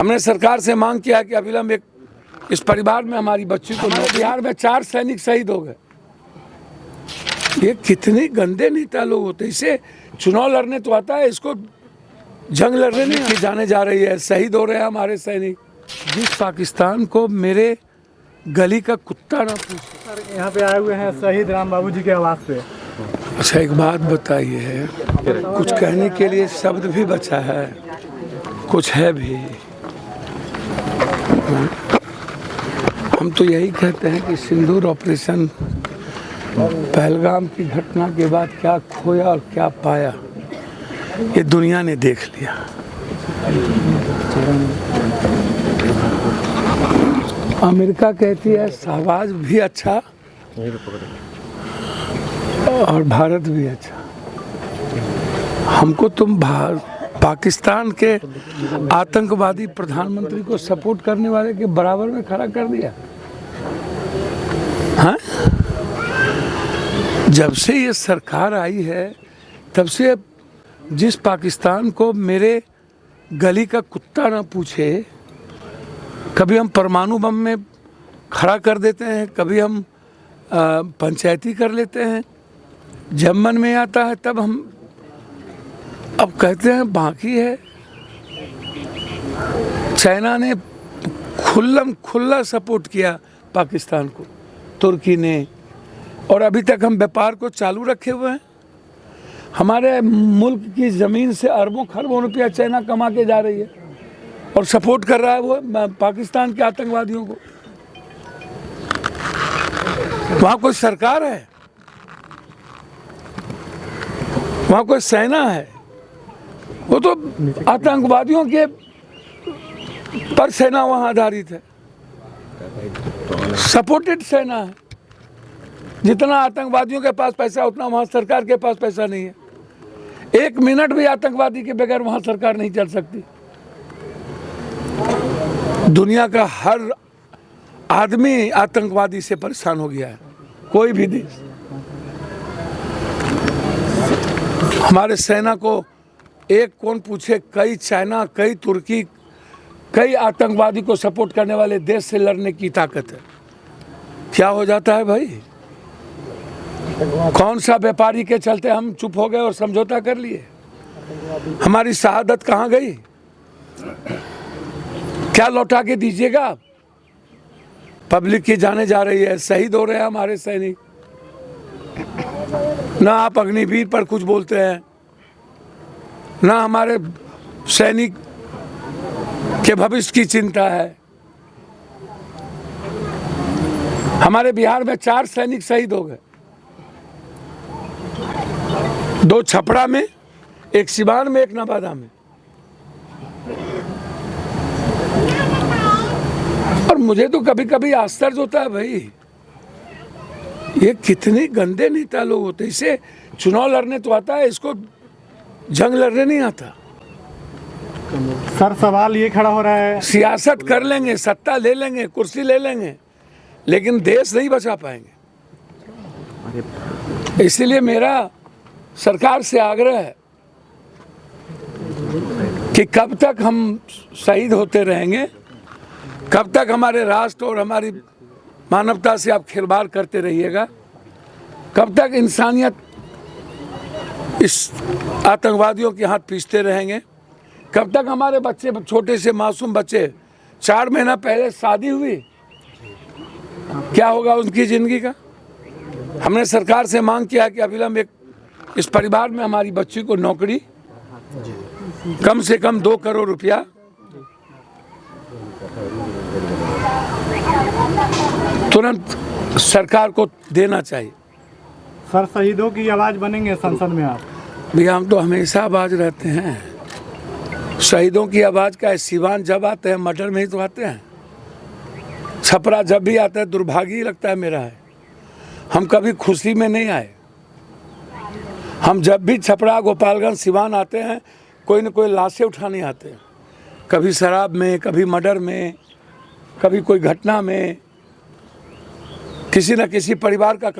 हमने सरकार से मांग किया कि अविलंब इस परिवार में हमारी बच्ची को बिहार में 4 सैनिक शहीद हो गए। ये कितने गंदे नेता लोग होते हैं। इसे चुनाव लड़ने तो आता है, इसको जंग लड़ने नहीं जाने जा रही है। शहीद हो रहे हैं हमारे सैनिक। जिस पाकिस्तान को मेरे गली का कुत्ता ना पूछे। सर यहाँ पे आए हुए हैं शहीद राम बाबू जी के आवास पे। अच्छा एक बात बताइए, कुछ कहने के लिए शब्द भी बचा है, कुछ है भी। हम तो यही कहते हैं कि सिंदूर ऑपरेशन पहलगाम की घटना के बाद क्या खोया और क्या पाया ये दुनिया ने देख लिया। अमेरिका कहती है शहबाज भी अच्छा और भारत भी अच्छा। हमको तुम पाकिस्तान के आतंकवादी प्रधानमंत्री को सपोर्ट करने वाले के बराबर में खड़ा कर दिया। हाँ? जब से ये सरकार आई है तब से जिस पाकिस्तान को मेरे गली का कुत्ता ना पूछे, कभी हम परमाणु बम में खड़ा कर देते हैं, कभी हम पंचायती कर लेते हैं। जब मन में आता है तब हम अब कहते हैं बाकी है। चाइना ने खुल्ला सपोर्ट किया पाकिस्तान को, तुर्की ने, और अभी तक हम व्यापार को चालू रखे हुए हैं। हमारे मुल्क की ज़मीन से अरबों खरबों रुपया चाइना कमा के जा रही है और सपोर्ट कर रहा है वो पाकिस्तान के आतंकवादियों को। वहाँ कोई सरकार है, वहाँ कोई सेना है, वो तो आतंकवादियों के पर सेना वहाँ आधारित है, सपोर्टेड सेना है। जितना आतंकवादियों के पास पैसा उतना वहाँ सरकार के पास पैसा नहीं है। 1 मिनट भी आतंकवादी के बगैर वहाँ सरकार नहीं चल सकती। दुनिया का हर आदमी आतंकवादी से परेशान हो गया है, कोई भी देश। हमारे सेना को एक कौन पूछे, कई चाइना, कई तुर्की, कई आतंकवादी को सपोर्ट करने वाले देश से लड़ने की ताकत है। क्या हो जाता है भाई? कौन सा व्यापारी के चलते हम चुप हो गए और समझौता कर लिए? हमारी शहादत कहाँ गई? क्या लौटा के दीजिएगा आप? पब्लिक की जाने जा रही है, शहीद हो रहे हैं हमारे सैनिक। ना आप अग्निवीर पर कुछ बोलते हैं, ना हमारे सैनिक के भविष्य की चिंता है। हमारे बिहार में 4 सैनिक शहीद हो गए, 2 छपरा में, 1 सिवान में, 1 नवादा में। और मुझे तो कभी कभी आश्चर्य होता है भाई, ये कितने गंदे नेता लोग होते हैं। इसे चुनाव लड़ने तो आता है, इसको जंग लड़ने नहीं आता। सर सवाल ये खड़ा हो रहा है, सियासत कर लेंगे, सत्ता ले लेंगे, कुर्सी ले लेंगे, लेकिन देश नहीं बचा पाएंगे। इसीलिए मेरा सरकार से आग्रह है कि कब तक हम शहीद होते रहेंगे, कब तक हमारे राष्ट्र और हमारी मानवता से आप खिलवाड़ करते रहिएगा, कब तक इंसानियत इस आतंकवादियों के हाथ पीसते रहेंगे, कब तक हमारे बच्चे, छोटे से मासूम बच्चे, 4 महीना पहले शादी हुई, क्या होगा उनकी ज़िंदगी का? हमने सरकार से मांग किया कि अविलंब इस परिवार में हमारी बच्ची को नौकरी, कम से कम 2 करोड़ रुपया तुरंत सरकार को देना चाहिए। सर शहीदों की आवाज़ बनेंगे संसद में आप? भैया हम तो हमेशा आवाज़ रहते हैं। शहीदों की आवाज़ का है, सिवान जब आते हैं मर्डर में ही तो आते हैं, छपरा जब भी आता है दुर्भाग्य ही लगता है मेरा है। हम कभी खुशी में नहीं आए। हम जब भी छपरा, गोपालगंज, सिवान आते हैं, कोई न कोई लाशें उठाने आते हैं, कभी शराब में, कभी मर्डर में, कभी कोई घटना में, किसी न किसी परिवार का